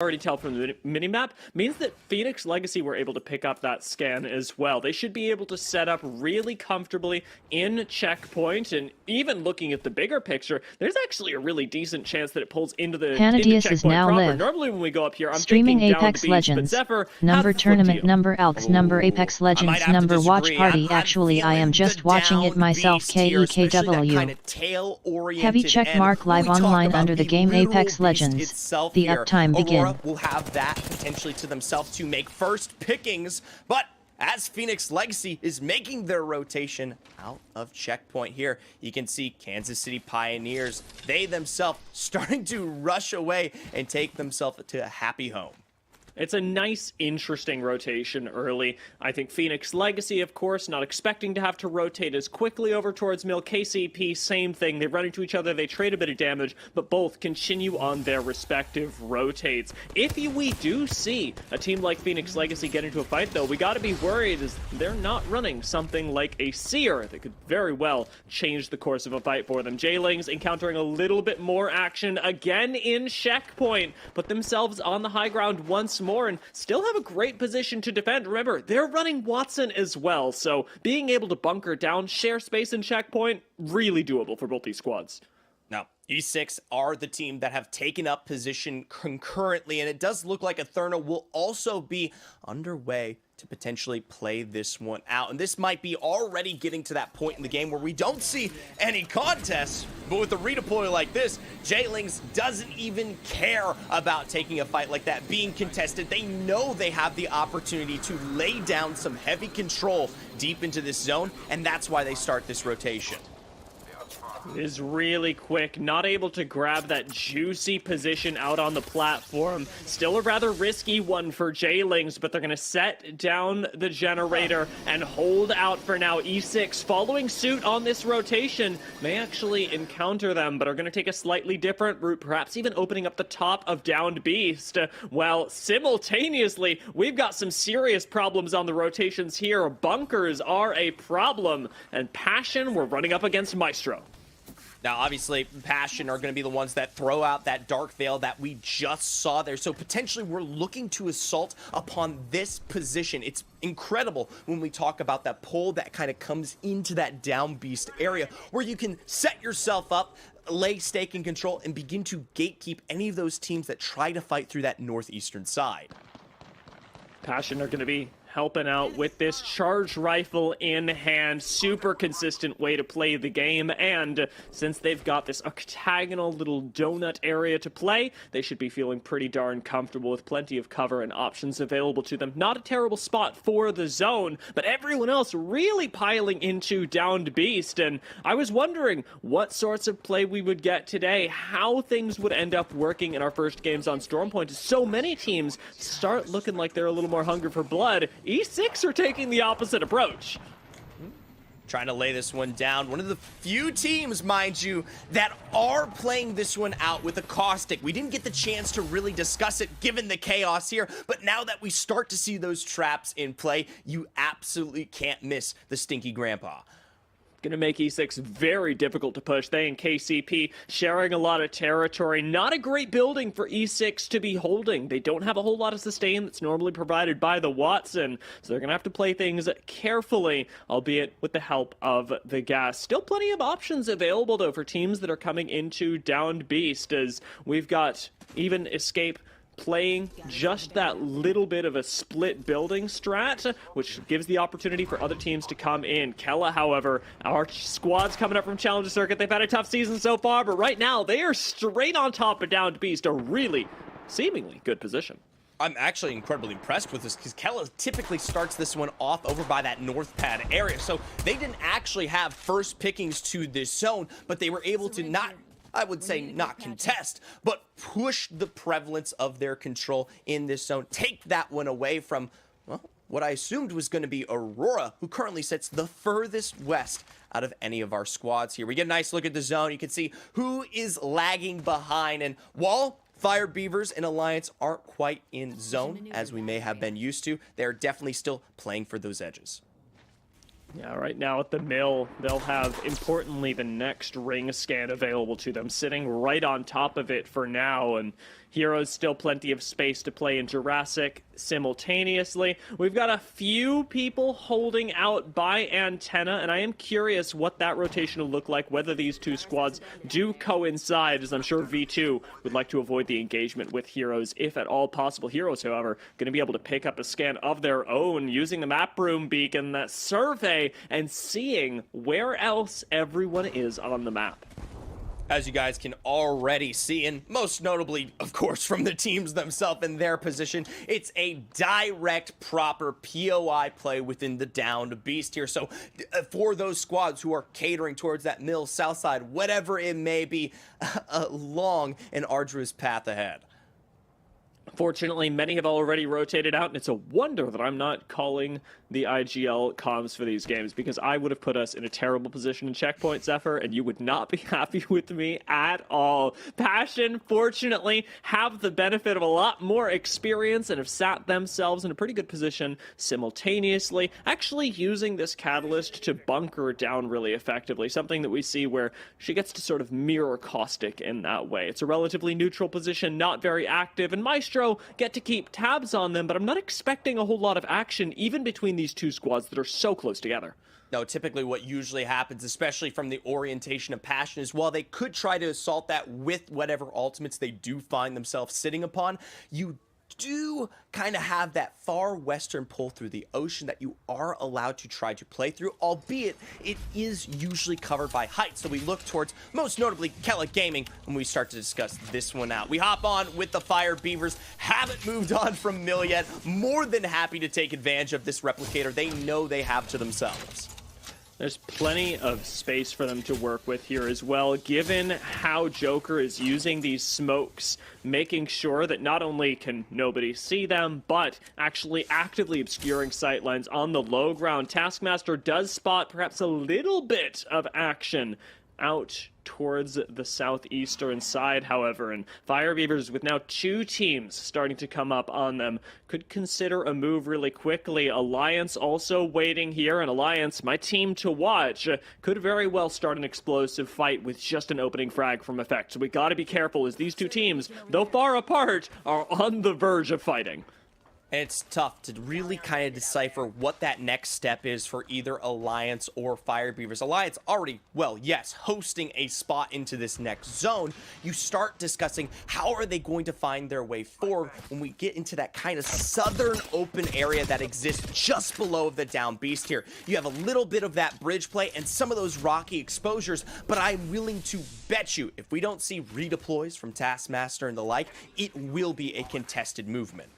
already tell from the minimap, means that Phoenix Legacy were able to pick up that scan as well. They should be able to set up really comfortably in checkpoint, and even looking at the bigger picture, there's actually a really decent chance that it pulls into the Panadius is now proper. live. Normally when we go up here, I'm Streaming thinking Apex down Legends, beast, but Zephyr number tournament, deal. number Elks, number Apex Legends, number watch party. Actually, I am just watching it myself. KEKW. Heavy check mark live online under the game Apex Legends. The uptime begin. Will have that potentially to themselves to make first pickings, but as Phoenix Legacy is making their rotation out of checkpoint here, you can see Kansas City Pioneers, they themselves starting to rush away and take themselves to a happy home. It's a nice, interesting rotation early. I think Phoenix Legacy, of course, not expecting to have to rotate as quickly over towards Mill. KCP, same thing. They run into each other, they trade a bit of damage, but both continue on their respective rotates. If we do see a team like Phoenix Legacy get into a fight, though, we gotta be worried as they're not running something like a Seer that could very well change the course of a fight for them. Jaylings encountering a little bit more action again in checkpoint, put themselves on the high ground once more and still have a great position to defend. Remember, they're running Watson as well, so being able to bunker down, share space in checkpoint, really doable for both these squads. Now, E6 are the team that have taken up position concurrently, and it does look like Etherna will also be underway to potentially play this one out. And this might be already getting to that point in the game where we don't see any contests, but with a redeploy like this, Jaylings doesn't even care about taking a fight like that being contested. They know they have the opportunity to lay down some heavy control deep into this zone, and that's why they start this rotation. Is really quick, not able to grab that juicy position out on the platform. Still a rather risky one for Jaylings, but they're going to set down the generator and hold out for now. E6 following suit on this rotation may actually encounter them, but are going to take a slightly different route, perhaps even opening up the top of Downed Beast. Well, simultaneously, we've got some serious problems on the rotations here. Bunkers are a problem, and Passion, we're running up against Maestro. Now, obviously, Passion are going to be the ones that throw out that Dark Veil that we just saw there. So potentially we're looking to assault upon this position. It's incredible when we talk about that pull that kind of comes into that Down Beast area where you can set yourself up, lay stake in control, and begin to gatekeep any of those teams that try to fight through that northeastern side. Passion are going to be helping out with this charged rifle in hand. Super consistent way to play the game, and since they've got this octagonal little donut area to play, they should be feeling pretty darn comfortable with plenty of cover and options available to them. Not a terrible spot for the zone, but everyone else really piling into Downed Beast, and I was wondering what sorts of play we would get today, how things would end up working in our first games on Stormpoint. So many teams start looking like they're a little more hungry for blood. E6 are taking the opposite approach. Trying to lay this one down. One of the few teams, mind you, that are playing this one out with a caustic. We didn't get the chance to really discuss it given the chaos here, but now that we start to see those traps in play, you absolutely can't miss the Stinky Grandpa. Going to make E6 very difficult to push. They and KCP sharing a lot of territory. Not a great building for E6 to be holding. They don't have a whole lot of sustain that's normally provided by the Watson, so they're going to have to play things carefully, albeit with the help of the gas. Still plenty of options available, though, for teams that are coming into Downed Beast, as we've got even Escape playing just that little bit of a split building strat, which gives the opportunity for other teams to come in. Kella, however, our squad's coming up from Challenger Circuit. They've had a tough season so far, but right now they are straight on top of Downed Beast, a really seemingly good position. I'm actually incredibly impressed with this because Kella typically starts this one off over by that north pad area. So they didn't actually have first pickings to this zone, but they were able to not, I would say not contest, but push the prevalence of their control in this zone. Take that one away from, well, what I assumed was going to be Aurora, who currently sits the furthest west out of any of our squads here. We get a nice look at the zone. You can see who is lagging behind. And while Fire Beavers and Alliance aren't quite in zone, as we may have been used to, they're definitely still playing for those edges. Yeah, right now at the mill, they'll have, importantly, the next ring scan available to them, sitting right on top of it for now. And Heroes still plenty of space to play in Jurassic simultaneously. We've got a few people holding out by Antenna, and I am curious what that rotation will look like, whether these two squads do coincide, as I'm sure V2 would like to avoid the engagement with Heroes if at all possible. Heroes, however, going to be able to pick up a scan of their own using the map room beacon, that survey, and seeing where else everyone is on the map. As you guys can already see, and most notably, of course, from the teams themselves and their position, it's a direct, proper POI play within the downed beast here. So for those squads who are catering towards that mill, south side, whatever it may be, a long and arduous path ahead. Fortunately, many have already rotated out, and it's a wonder that I'm not calling the IGL comms for these games, because I would have put us in a terrible position in checkpoint, Zephyr, and you would not be happy with me at all. Passion, fortunately, have the benefit of a lot more experience and have sat themselves in a pretty good position simultaneously, actually using this catalyst to bunker down really effectively, something that we see where she gets to sort of mirror Caustic in that way. It's a relatively neutral position, not very active, and Maestro get to keep tabs on them, but I'm not expecting a whole lot of action even between these two squads that are so close together. No, typically what usually happens, especially from the orientation of Passion, is while they could try to assault that with whatever ultimates they do find themselves sitting upon, you do kind of have that far western pull through the ocean that you are allowed to try to play through, albeit it is usually covered by heights. So we look towards, most notably, KEKW Gaming when we start to discuss this one out. We hop on with the Fire Beavers, haven't moved on from Mill yet, more than happy to take advantage of this replicator they know they have to themselves. There's plenty of space for them to work with here as well, given how Joker is using these smokes, making sure that not only can nobody see them, but actually actively obscuring sightlines on the low ground. Taskmaster does spot perhaps a little bit of action out towards the southeastern side, however, and Fire Beavers, with now two teams starting to come up on them, could consider a move really quickly. Alliance also waiting here, and Alliance, my team to watch, could very well start an explosive fight with just an opening frag from Effect. So we gotta be careful, as these two teams, though far apart, are on the verge of fighting. It's tough to really kind of decipher what that next step is for either Alliance or Fire Beavers. Alliance already, well, yes, hosting a spot into this next zone. You start discussing how are they going to find their way forward when we get into that kind of southern open area that exists just below the down beast here. You have a little bit of that bridge play and some of those rocky exposures, but I'm willing to bet you if we don't see redeploys from Taskmaster and the like, it will be a contested movement.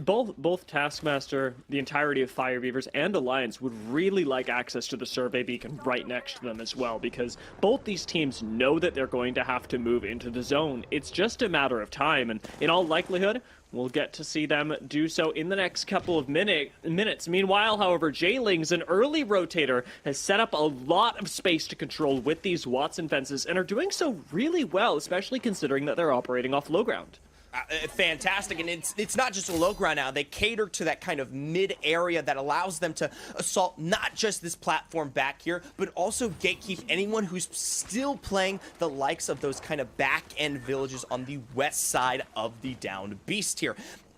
Both Taskmaster, the entirety of Fire Beavers, and Alliance would really like access to the survey beacon right next to them as well, because both these teams know that they're going to have to move into the zone. It's just a matter of time, and in all likelihood, we'll get to see them do so in the next couple of minutes. Meanwhile, however, J-Lings, an early rotator, has set up a lot of space to control with these Watson fences, and are doing so really well, especially considering that they're operating off low ground. Fantastic, and it's not just a low ground now. They cater to that kind of mid area that allows them to assault not just this platform back here, but also gatekeep anyone who's still playing the likes of those kind of back end villages on the west side of the downed beast here.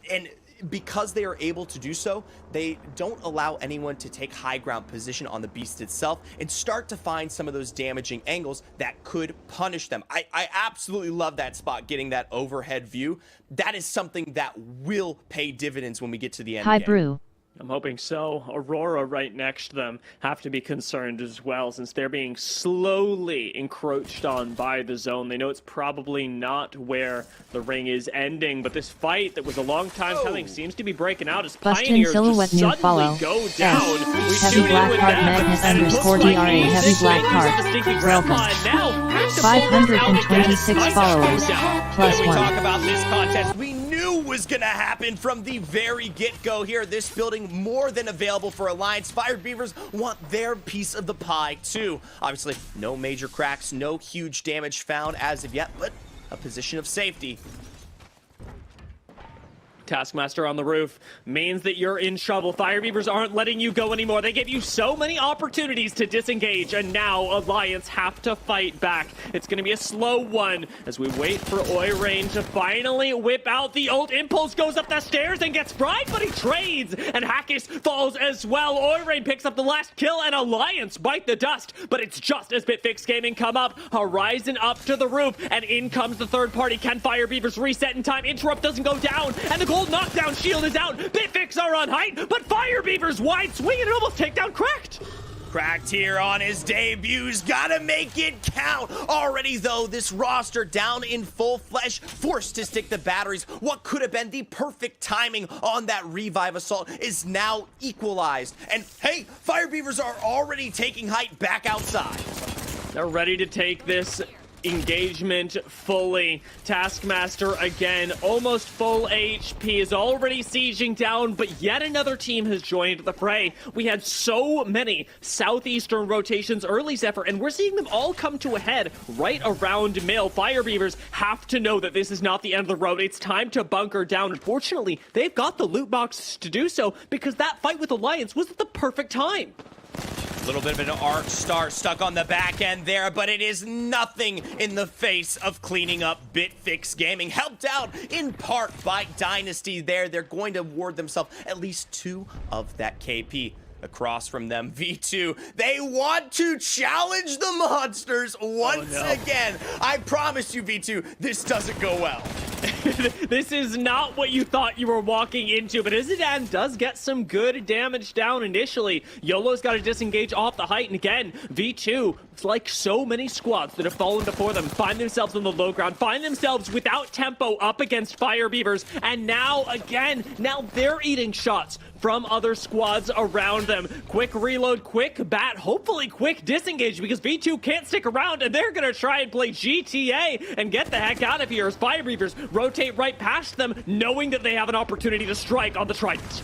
And because they are able to do so, they don't allow anyone to take high ground position on the beast itself and start to find some of those damaging angles that could punish them. I absolutely love that spot, getting that overhead view. That is something that will pay dividends when we get to the end Hi, game. Brew. I'm hoping so. Aurora right next to them have to be concerned as well, since they're being slowly encroached on by the zone. They know it's probably not where the ring is ending, but this fight that was a long time coming seems to be breaking out as Bustin Pioneers Silhouette just new suddenly follow. go down. We Heavy tune in Black with Heart them, Madness and it looks _ like DRA Heavy Music Black Makers Heart. distinctly Welcome. grandpa now have to pull this out again as 526 Tyson followers. goes down. Plus When we one. talk about this contest, we knew was going to happen from the very get-go here. This building more than available for Alliance. Fire Beavers want their piece of the pie too. Obviously, no major cracks, no huge damage found as of yet, but a position of safety. Taskmaster on the roof means that you're in trouble. Fire Beavers aren't letting you go anymore. They gave you so many opportunities to disengage, and now Alliance have to fight back. It's going to be a slow one as we wait for Oirain to finally whip out the ult. Impulse goes up the stairs and gets fried, but he trades, and Hackis falls as well. Oirain picks up the last kill, and Alliance bite the dust, but it's just as Bitfix Gaming come up. Horizon up to the roof, and in comes the third party. Can Fire Beavers reset in time? Interrupt doesn't go down, and the gold knockdown shield is out. Bitfix are on height, but Fire Beavers wide swing and almost take down Cracked. Cracked here on his debuts, gotta make it count. Already though, this roster down in full flesh, forced to stick the batteries. What could have been the perfect timing on that revive assault is now equalized. And hey, Fire Beavers are already taking height back outside. They're ready to take this engagement fully. Taskmaster again, almost full HP, is already sieging down, but yet another team has joined the fray. We had so many southeastern rotations early, Zephyr, and we're seeing them all come to a head right around mill. Fire Beavers have to know that this is not the end of the road. It's time to bunker down. Unfortunately, they've got the loot boxes to do so because that fight with Alliance was at the perfect time. A little bit of an arc star stuck on the back end there, but it is nothing in the face of cleaning up Bitfix Gaming. Helped out in part by Dynasty there. They're going to award themselves at least 2 of that KP. Across from them, V2, they want to challenge the monsters once again. I promise you, V2, this doesn't go well. This is not what you thought you were walking into, but Izidane does get some good damage down initially. YOLO's got to disengage off the height, and again, V2, it's like so many squads that have fallen before them, find themselves on the low ground, find themselves without tempo up against Fire Beavers, and now they're eating shots from other squads around them. Quick reload, quick bat, hopefully quick disengage, because V2 can't stick around, and they're gonna try and play GTA and get the heck out of here as Fire Beavers rotate right past them, knowing that they have an opportunity to strike on the Trident.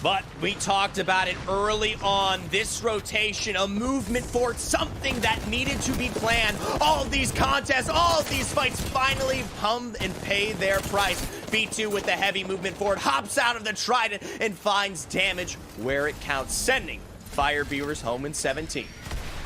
But we talked about it early on, this rotation, a movement forward, something that needed to be planned. All of these contests, all of these fights finally come and pay their price. B2 with the heavy movement forward, hops out of the Trident and finds damage where it counts, sending Fire Beavers home in 17.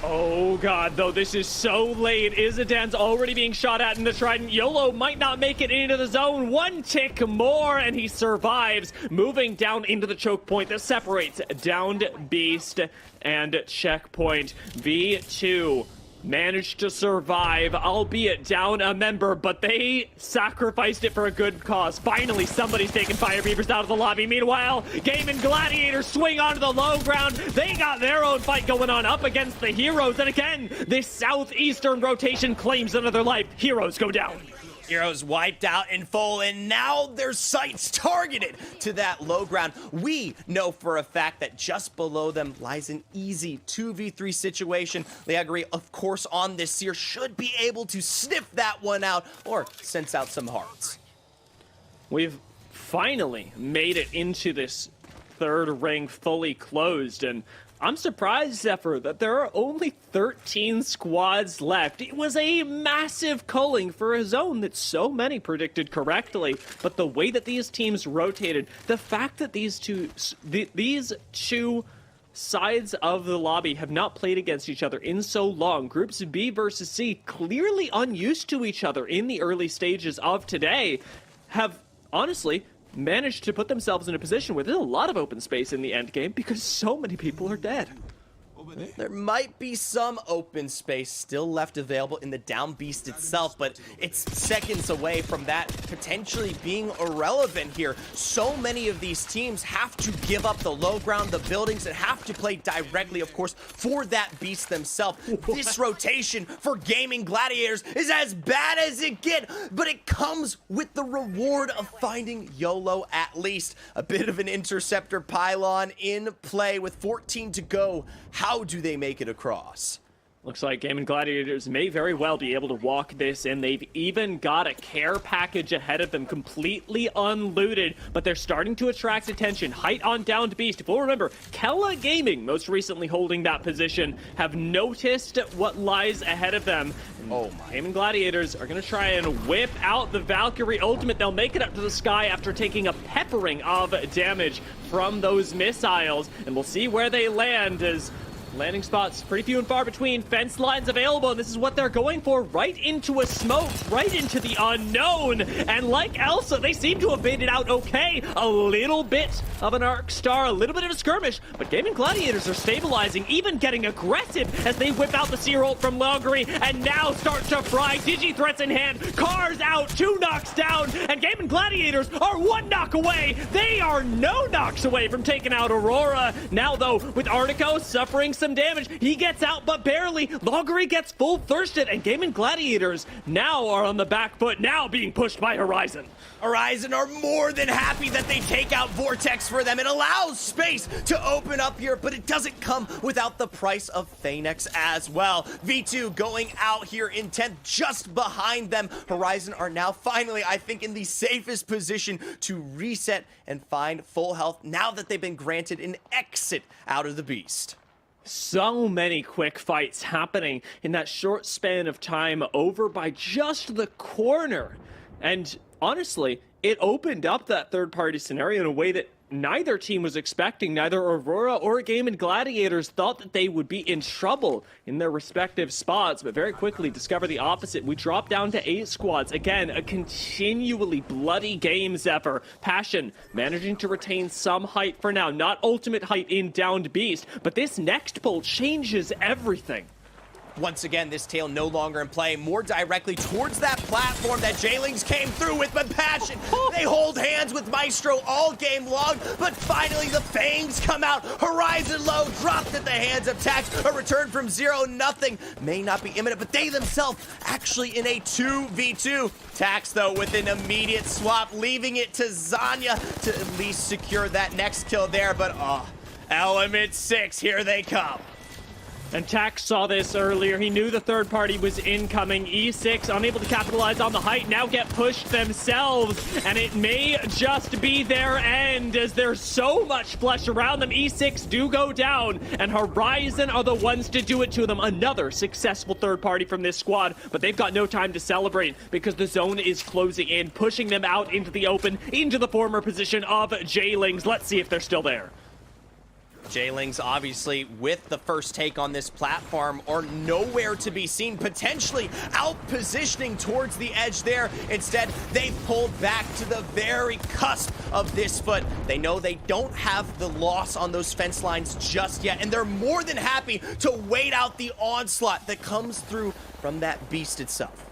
Oh god, though, this is so late. Izidane's already being shot at in the Trident. YOLO might not make it into the zone. One tick more, and he survives, moving down into the choke point that separates Downed Beast and Checkpoint. V2 managed to survive, albeit down a member, but they sacrificed it for a good cause. Finally, somebody's taking Fire Beavers out of the lobby. Meanwhile, Game and Gladiators swing onto the low ground. They got their own fight going on up against the Heroes, and again, this southeastern rotation claims another life. Heroes go down. Heroes wiped out in full, and now their sights targeted to that low ground. We know for a fact that just below them lies an easy 2v3 situation. Leagri, of course, on this Seer should be able to sniff that one out or sense out some hearts. We've finally made it into this third ring fully closed, and I'm surprised, Zephyr, that there are only 13 squads left. It was a massive culling for a zone that so many predicted correctly, but the way that these teams rotated, the fact that these two sides of the lobby have not played against each other in so long, groups B versus C, clearly unused to each other in the early stages of today, have honestly managed to put themselves in a position where there's a lot of open space in the end game because so many people are dead. There might be some open space still left available in the Down Beast itself, but it's seconds away from that potentially being irrelevant here. So many of these teams have to give up the low ground, the buildings, and have to play directly, of course, for that Beast themselves. This rotation for Gaming Gladiators is as bad as it gets, but it comes with the reward of finding YOLO at least. A bit of an interceptor pylon in play with 14 to go. How do they make it across? Looks like Game and Gladiators may very well be able to walk this in. They've even got a care package ahead of them, completely unlooted, but they're starting to attract attention. Height on downed beast. If we'll remember, KEKW Gaming, most recently holding that position, have noticed what lies ahead of them. Oh my. Game and Gladiators are going to try and whip out the Valkyrie ultimate. They'll make it up to the sky after taking a peppering of damage from those missiles, and we'll see where they land as landing spots pretty few and far between, fence lines available, and this is what they're going for, right into a smoke, right into the unknown. And like Elsa, they seem to have baited out okay. A little bit of an arc star, a little bit of a skirmish, but Game and Gladiators are stabilizing, even getting aggressive as they whip out the seer ult from Valkyrie, and now start to fry. Digi threats in hand, cars out, 2 knocks down, and Game and Gladiators are 1 knock away. They are no knocks away from taking out Aurora. Now though, with Artico suffering some damage, he gets out but barely. Valkyrie gets full thirsted, and Game and Gladiators now are on the back foot, now being pushed by Horizon. Horizon are more than happy that they take out Vortex for them. It allows space to open up here, but it doesn't come without the price of Phoenix as well. V2 going out here in 10th, just behind them. Horizon are now finally, I think, in the safest position to reset and find full health now that they've been granted an exit out of the beast. So many quick fights happening in that short span of time over by just the corner. And honestly, it opened up that third-party scenario in a way that neither team was expecting. Neither Aurora or Game and Gladiators thought that they would be in trouble in their respective spots, but very quickly discover the opposite. We drop down to 8 squads. Again, a continually bloody game, Zephyr. Passion managing to retain some height for now. Not ultimate height in Downed Beast, but this next pull changes everything. Once again, this tail no longer in play, more directly towards that platform that J-Lings came through with, but Passion, they hold hands with Maestro all game long, but finally the fangs come out. Horizon low, dropped at the hands of Tax, a return from 0-0, may not be imminent, but they themselves actually in a 2v2. Tax, though, with an immediate swap, leaving it to Zanya to at least secure that next kill there, but Element 6, here they come. And Tax saw this earlier. He knew the third party was incoming. E6 unable to capitalize on the height, now get pushed themselves, and it may just be their end as there's so much flesh around them. E6 do go down, and Horizon are the ones to do it to them. Another successful third party from this squad, but they've got no time to celebrate because the zone is closing in, pushing them out into the open, into the former position of J-Lings. Let's see if they're still there. J-Lings obviously with the first take on this platform are nowhere to be seen, potentially out positioning towards the edge there. Instead, they pulled back to the very cusp of this foot. They know they don't have the loss on those fence lines just yet, and they're more than happy to wait out the onslaught that comes through from that beast itself.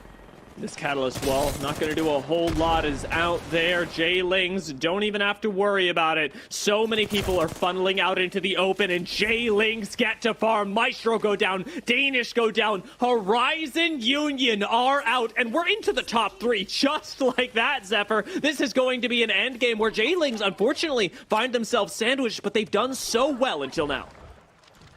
This Catalyst wall, not going to do a whole lot, is out there. J-Lings don't even have to worry about it. So many people are funneling out into the open, and J-Lings get to farm. Maestro go down, Danish go down, Horizon Union are out, and we're into the top 3 just like that, Zephyr. This is going to be an end game where J-Lings, unfortunately, find themselves sandwiched, but they've done so well until now.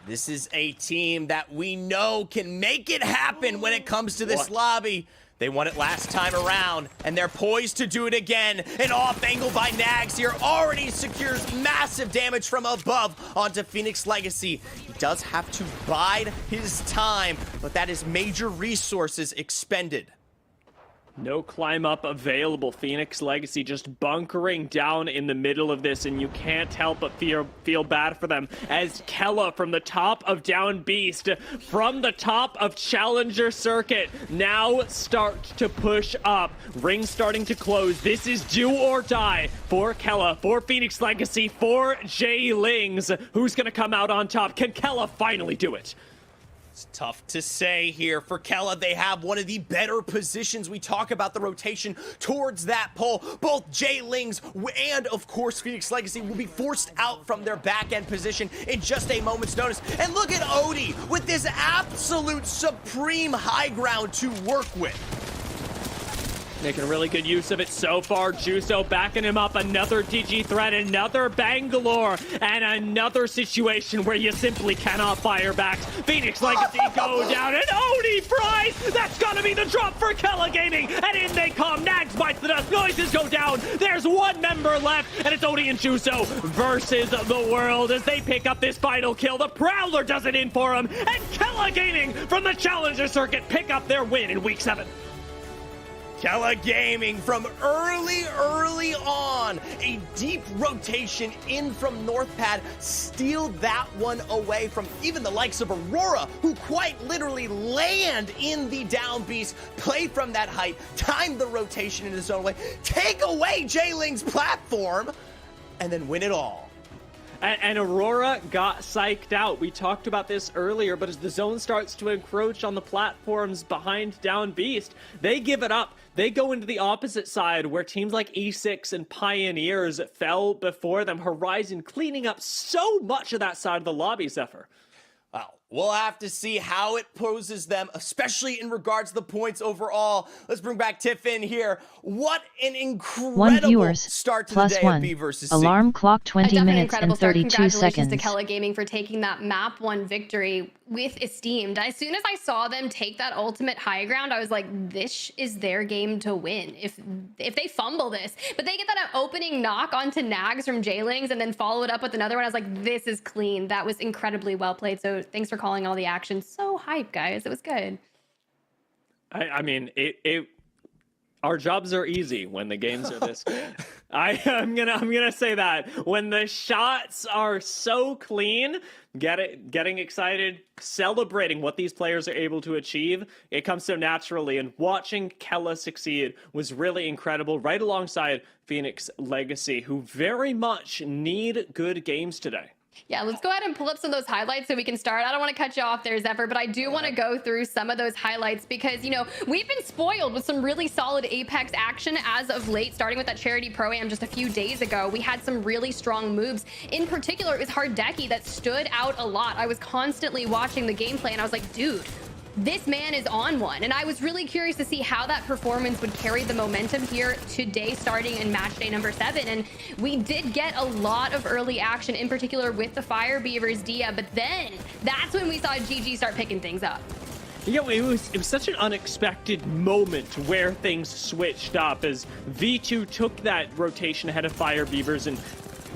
This is a team that we know can make it happen when it comes to this lobby. They won it last time around, and they're poised to do it again. An off angle by Nags here already secures massive damage from above onto Phoenix Legacy. He does have to bide his time, but that is major resources expended. No climb up available. Phoenix Legacy just bunkering down in the middle of this, and you can't help but feel bad for them as KEKW from the top of Down Beast, from the top of Challenger Circuit, now start to push up. Ring starting to close. This is do or die for KEKW, for Phoenix Legacy, for J-Lings. Who's going to come out on top? Can KEKW finally do it? It's tough to say here for KEKW. They have one of the better positions. We talk about the rotation towards that pole. Both J-Lings and, of course, Phoenix Legacy will be forced out from their back-end position in just a moment's notice. And look at Odie with this absolute supreme high ground to work with. Making really good use of it so far. Juso backing him up. Another DG threat, another Bangalore, and another situation where you simply cannot fire back. Phoenix Legacy go down, and Oni Prize! That's gonna be the drop for Kella Gaming! And in they come. Nags bites the dust. Noises go down. There's one member left, and it's Oni and Juso versus the world as they pick up this final kill. The Prowler does it in for him, and Kella Gaming from the Challenger Circuit pick up their win in Week 7. Kella Gaming from early on, a deep rotation in from North Pad, stealed that one away from even the likes of Aurora, who quite literally land in the down beast, play from that height, time the rotation in his own way, take away J-Ling's platform, and then win it all. And Aurora got psyched out. We talked about this earlier, but as the zone starts to encroach on the platforms behind Down Beast, they give it up. They go into the opposite side where teams like E6 and Pioneers fell before them. Horizon cleaning up so much of that side of the lobby, Zephyr. Well, we'll have to see how it poses them, especially in regards to the points overall. Let's bring back Tiff in here. What an incredible start to the day of B versus C. Alarm clock 20 minutes and 32 Congratulations seconds. to Kella Gaming for taking that map 1 victory with Esteemed. As soon as I saw them take that ultimate high ground, I was like, this is their game to win. If they fumble this, but they get that opening knock onto Nags from J-Lings and then follow it up with another one, I was like, this is clean. That was incredibly well played. So thanks for calling all the action. So hype, guys. It was good. I mean, our jobs are easy when the games are this good. I'm gonna say that when the shots are so clean, getting excited, celebrating what these players are able to achieve, it comes so naturally. And watching Kella succeed was really incredible, right alongside Phoenix Legacy, who very much need good games today. Yeah, let's go ahead and pull up some of those highlights so we can start. I don't want to cut you off there, Zephyr, but I do want to go through some of those highlights because, you know, we've been spoiled with some really solid Apex action as of late, starting with that Charity Pro-Am just a few days ago. We had some really strong moves. In particular, it was Hardeki that stood out a lot. I was constantly watching the gameplay and I was like, dude, this man is on one. And I was really curious to see how that performance would carry the momentum here today, starting in match day number 7. And we did get a lot of early action, in particular with the Fire Beavers Dia, but then that's when we saw GG start picking things up. Yeah, it was such an unexpected moment where things switched up as V2 took that rotation ahead of Fire Beavers and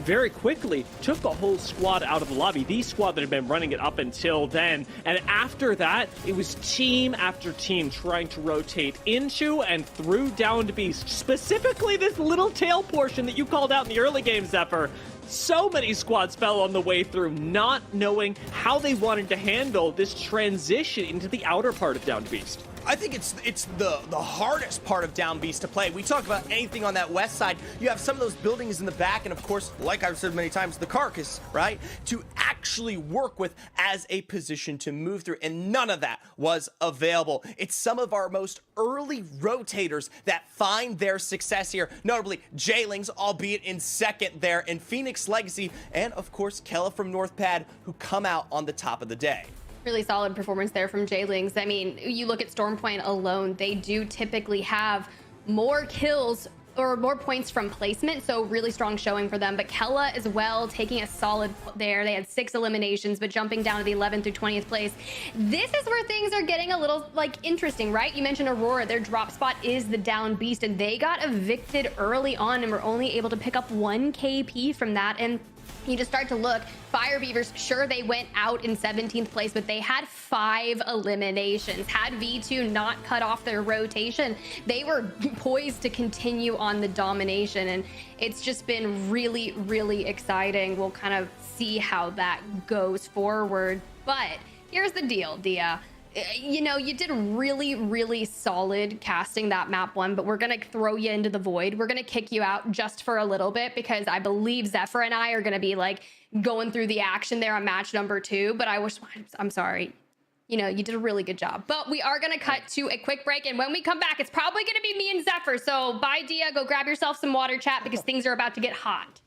very quickly took the whole squad out of the lobby, the squad that had been running it up until then. And after that, it was team after team trying to rotate into and through Down to Beast, specifically this little tail portion that you called out in the early game, Zephyr. So many squads fell on the way through, not knowing how they wanted to handle this transition into the outer part of Down to Beast. I think it's the hardest part of Down Beast to play. We talk about anything on that west side. You have some of those buildings in the back, and of course, like I've said many times, the carcass, right? To actually work with as a position to move through, and none of that was available. It's some of our most early rotators that find their success here, notably J-Lings, albeit in second there, and Phoenix Legacy, and of course, Kella from North Pad, who come out on the top of the day. Really solid performance there from J-Lings. I mean, you look at Stormpoint alone, they do typically have more kills or more points from placement, so really strong showing for them. But Kella as well, taking a solid there. They had 6 eliminations, but jumping down to the 11th through 20th place. This is where things are getting a little, like, interesting, right? You mentioned Aurora. Their drop spot is the Down Beast, and they got evicted early on and were only able to pick up 1 KP from that. And you just start to look, Fire Beavers, sure, they went out in 17th place, but they had 5 eliminations. Had V2 not cut off their rotation, they were poised to continue on the domination. And it's just been really, really exciting. We'll kind of see how that goes forward. But here's the deal, Dia. You know, you did really, really solid casting that map 1, but we're going to throw you into the void. We're going to kick you out just for a little bit because I believe Zephyr and I are going to be like going through the action there on match number 2. But I'm sorry. You know, you did a really good job. But we are going to cut to a quick break. And when we come back, it's probably going to be me and Zephyr. So bye, Dia. Go grab yourself some water, chat, because things are about to get hot.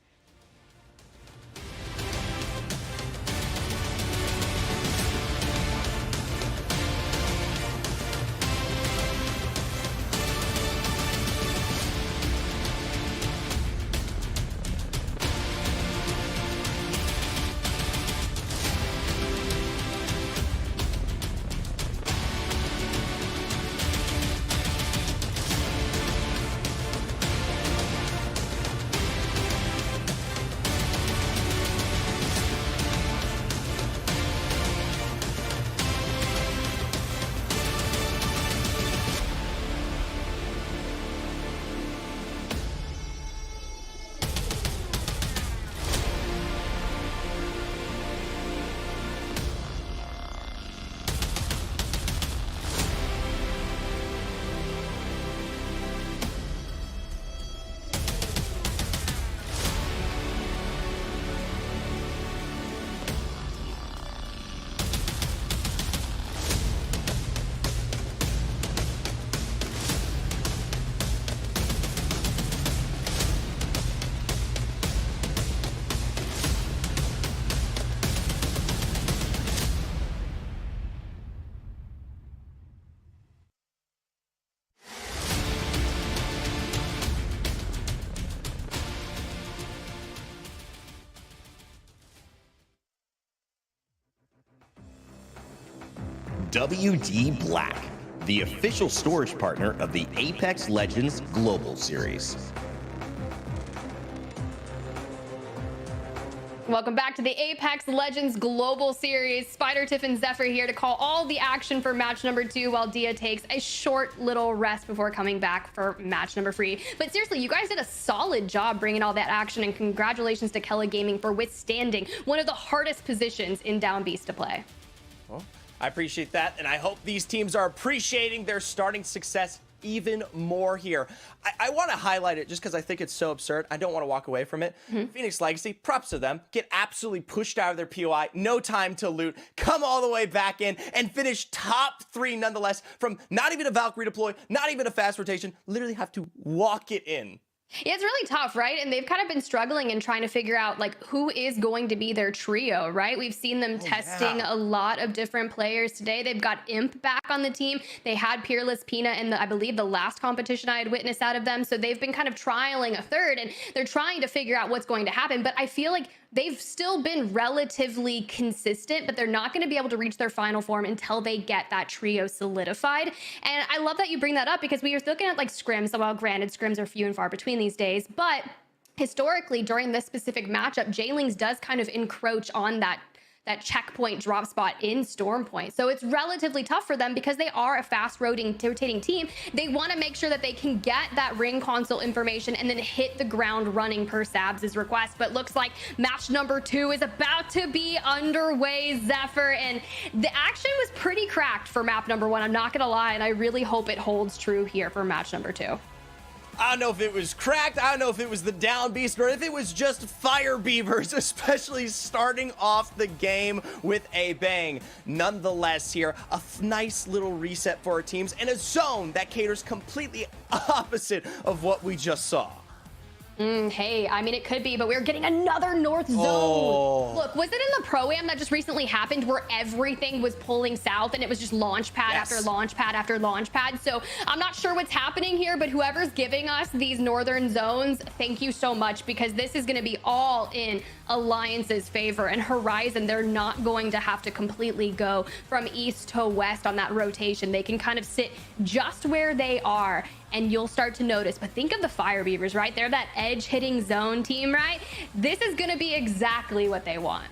WD Black, the official storage partner of the Apex Legends Global Series. Welcome back to the Apex Legends Global Series. Spider, Tiff, and Zephyr here to call all the action for match number 2 while Dia takes a short little rest before coming back for match number 3. But seriously, you guys did a solid job bringing all that action, and congratulations to KEKW Gaming for withstanding one of the hardest positions in Down Beast to play. Well, I appreciate that, and I hope these teams are appreciating their starting success even more here. I want to highlight it just because I think it's so absurd. I don't want to walk away from it. Phoenix Legacy, props to them. Get absolutely pushed out of their POI. No time to loot. Come all the way back in and finish top 3 nonetheless from not even a Valkyrie deploy, not even a fast rotation. Literally have to walk it in. Yeah, it's really tough, right? And they've kind of been struggling and trying to figure out like who is going to be their trio, right? We've seen them testing a lot of different players today. They've got Imp back on the team. They had Peerless Peanut in I believe the last competition I had witnessed out of them. So they've been kind of trialing a third, and they're trying to figure out what's going to happen. But I feel like they've still been relatively consistent, but they're not going to be able to reach their final form until they get that trio solidified. And I love that you bring that up because we were looking at like scrims. Well, granted, scrims are few and far between these days, but historically during this specific matchup, Jaylings does kind of encroach on that checkpoint drop spot in Storm Point. So it's relatively tough for them because they are a fast rotating team. They want to make sure that they can get that ring console information and then hit the ground running per Sabs' request. But looks like match number 2 is about to be underway, Zephyr. And the action was pretty cracked for map number 1. I'm not going to lie. And I really hope it holds true here for match number 2. I don't know if it was cracked, I don't know if it was the down beast, or if it was just fire beavers, especially starting off the game with a bang. Nonetheless here, a nice little reset for our teams and a zone that caters completely opposite of what we just saw. Hey, I mean, it could be, but we're getting another North Zone. Look, was it in the Pro-Am that just recently happened where everything was pulling south and it was just launch pad after launch pad after launch pad? So I'm not sure what's happening here, but whoever's giving us these northern zones, thank you so much, because this is going to be all in Alliance's favor. And Horizon, they're not going to have to completely go from east to west on that rotation. They can kind of sit just where they are, and you'll start to notice. But think of the Fire Beavers, right? They're that edge hitting zone team, right? This is going to be exactly what they want.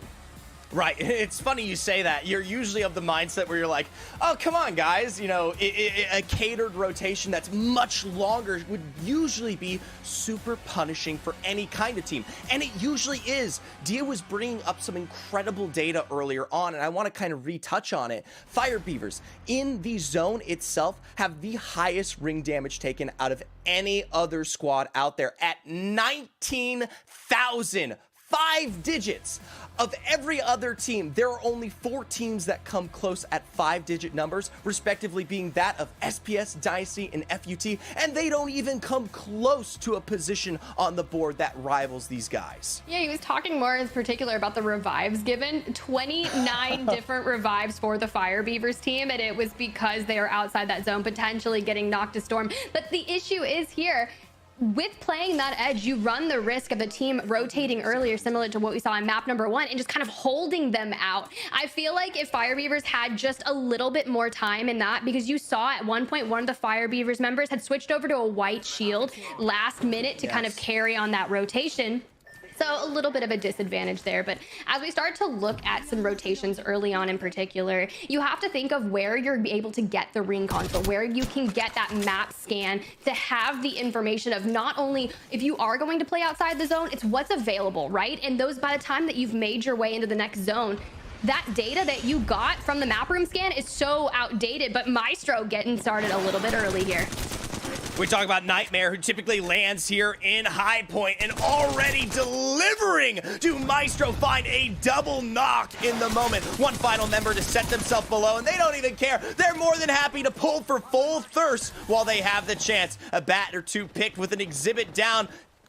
Right. It's funny you say that. You're usually of the mindset where you're like, oh, come on, guys. You know, a catered rotation that's much longer would usually be super punishing for any kind of team. And it usually is. Dia was bringing up some incredible data earlier on, and I want to kind of retouch on it. Fire Beavers in the zone itself have the highest ring damage taken out of any other squad out there at 19,000. 5 digits. Of every other team, there are only 4 teams that come close at 5-digit numbers, respectively being that of SPS, Dynasty, and FUT, and they don't even come close to a position on the board that rivals these guys. Yeah, he was talking more in particular about the revives given. 29 different revives for the Fire Beavers team, and it was because they are outside that zone, potentially getting knocked to Storm. But the issue is here, with playing that edge, you run the risk of the team rotating earlier, similar to what we saw in map number 1, and just kind of holding them out. I feel like if Fire Beavers had just a little bit more time in that, because you saw at one point one of the Fire Beavers members had switched over to a white shield last minute to kind of carry on that rotation. So a little bit of a disadvantage there. But as we start to look at some rotations early on in particular, you have to think of where you're able to get the ring console, where you can get that map scan to have the information of not only if you are going to play outside the zone, it's what's available, right? And those, by the time that you've made your way into the next zone, that data that you got from the map room scan is so outdated. But Maestro getting started a little bit early here. We talk about Nightmare, who typically lands here in High Point and already delivering to Maestro find a double knock in the moment. One final member to set themselves below, and they don't even care. They're more than happy to pull for full thirst while they have the chance. A bat or two picked with an exhibit down.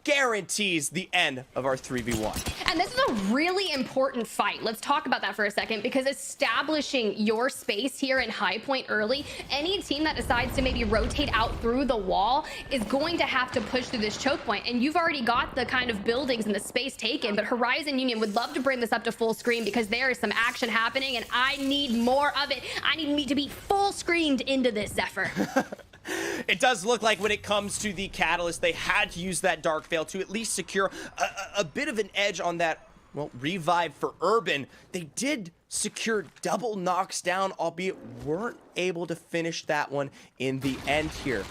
guarantees the end of our 3v1. And this is a really important fight. Let's talk about that for a second, because establishing your space here in High Point early, any team that decides to maybe rotate out through the wall is going to have to push through this choke point. And you've already got the kind of buildings and the space taken, but Horizon Union would love to bring this up to full screen because there is some action happening and I need more of it. I need me to be full screened into this, Zephyr. It does look like when it comes to the Catalyst, they had to use that Dark Veil to at least secure a bit of an edge on that, well, revive for Urban. They did secure double knocks down, albeit weren't able to finish that one in the end here.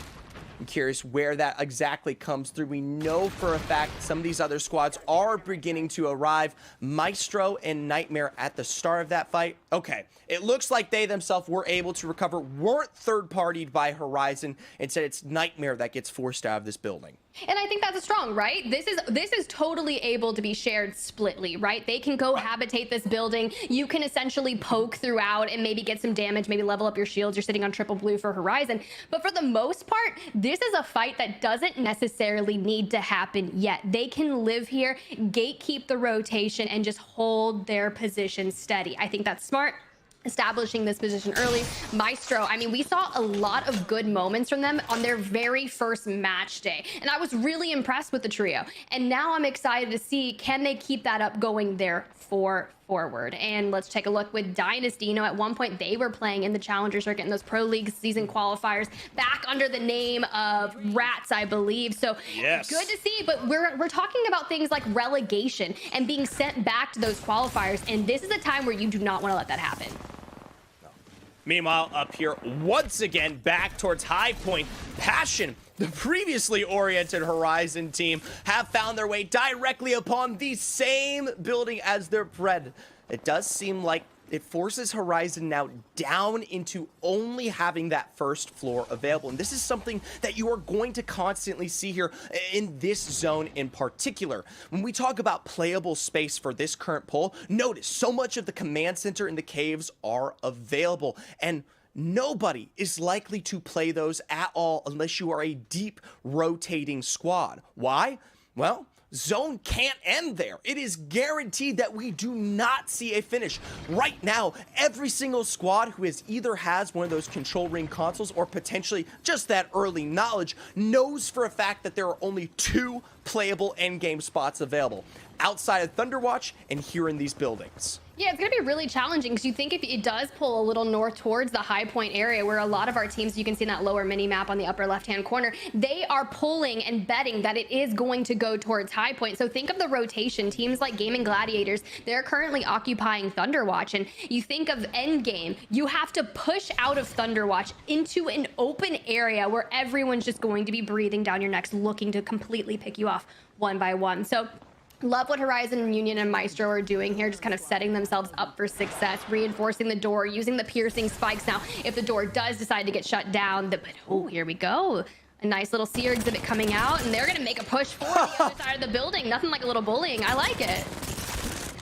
I'm curious where that exactly comes through. We know for a fact some of these other squads are beginning to arrive. Maestro and Nightmare at the start of that fight. Okay, it looks like they themselves were able to recover, weren't third-partied by Horizon. Instead, it's Nightmare that gets forced out of this building. And I think that's strong, right? This is totally able to be shared splitly, right? They can cohabitate this building. You can essentially poke throughout and maybe get some damage, maybe level up your shields. You're sitting on triple blue for Horizon. But for the most part, this is a fight that doesn't necessarily need to happen yet. They can live here, gatekeep the rotation, and just hold their position steady. I think that's smart. Establishing this position early. Maestro, I mean, we saw a lot of good moments from them on their very first match day, and I was really impressed with the trio. And now I'm excited to see, can they keep that up going there forward? And let's take a look with Dynasty. You know, at one point they were playing in the Challenger Circuit in those Pro League season qualifiers back under the name of Rats, I believe. So yes, good to see, but we're talking about things like relegation and being sent back to those qualifiers, and this is a time where you do not want to let that happen. Meanwhile, up here, once again, back towards High Point, Passion, the previously oriented Horizon team, have found their way directly upon the same building as their bread. It does seem like it forces Horizon now down into only having that first floor available. And this is something that you are going to constantly see here in this zone in particular. When we talk about playable space for this current poll, notice so much of the command center and the caves are available. And nobody is likely to play those at all unless you are a deep rotating squad. Why? Well, zone can't end there. It is guaranteed that we do not see a finish. Right now, every single squad who either has one of those control ring consoles or potentially just that early knowledge knows for a fact that there are only 2 playable endgame spots available, outside of Thunderwatch and here in these buildings. Yeah, it's going to be really challenging because you think if it does pull a little north towards the High Point area where a lot of our teams, you can see in that lower mini map on the upper left-hand corner, they are pulling and betting that it is going to go towards High Point. So think of the rotation. Teams like Gaming Gladiators, they're currently occupying Thunderwatch. And you think of Endgame, you have to push out of Thunderwatch into an open area where everyone's just going to be breathing down your necks, looking to completely pick you off one by one. So love what Horizon Union and Maestro are doing here, just kind of setting themselves up for success, reinforcing the door, using the piercing spikes. Now, if the door does decide to get shut down, oh, here we go. A nice little seer exhibit coming out, and they're going to make a push for the other side of the building. Nothing like a little bullying. I like it.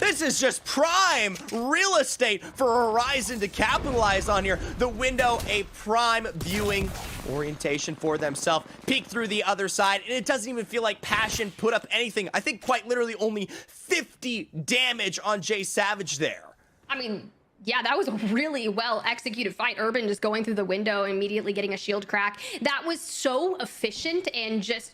This is just prime real estate for Horizon to capitalize on here. The window, a prime viewing orientation for themselves. Peek through the other side, and it doesn't even feel like Passion put up anything. I think quite literally only 50 damage on Jay Savage there. I mean, yeah, that was a really well executed fight. Urban just going through the window and immediately getting a shield crack. That was so efficient and just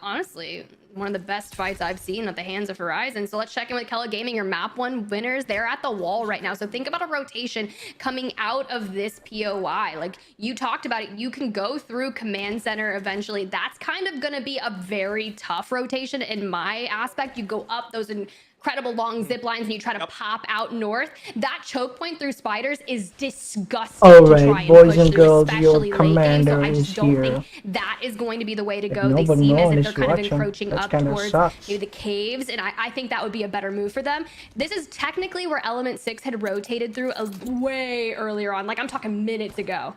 honestly one of the best fights I've seen at the hands of Horizon. So let's check in with KEKW Gaming, your map 1 winners. They're at the wall right now. So think about a rotation coming out of this POI. Like you talked about it, you can go through command center eventually. That's kind of going to be a very tough rotation in my aspect. You go up those incredible long zip lines and you try to pop out north. That choke point through spiders is disgusting. All to right, try and boys push and through, girls, especially your late game. So commander I is just don't here. think that is going to be the way to go. If They nobody seem as if knows they're kind of watching, encroaching that's up kinda towards sucks. maybe the caves, and I think that would be a better move for them. This is technically where Element 6 had rotated through way earlier on. Like I'm talking minutes ago.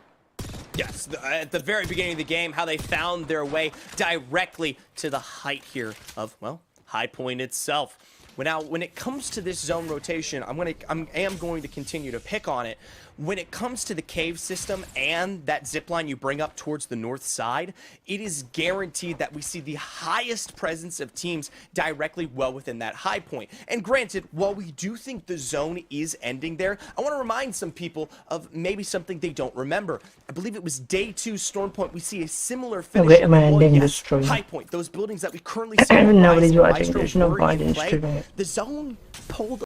Yes, at the very beginning of the game, how they found their way directly to the height here of, well, High Point itself. Now, when it comes to this zone rotation, I am going to continue to pick on it. When it comes to the cave system and that zip line you bring up towards the north side, it is guaranteed that we see the highest presence of teams directly well within that high point. And granted, while we do think the zone is ending there, I want to remind some people of maybe something they don't remember. I believe it was day 2 Storm Point. We see a similar finish. Wait, am I ending this stream? High Point, those buildings that we currently see. Nobody's watching. Maestro There's no were point in in play. streaming it. The zone pulled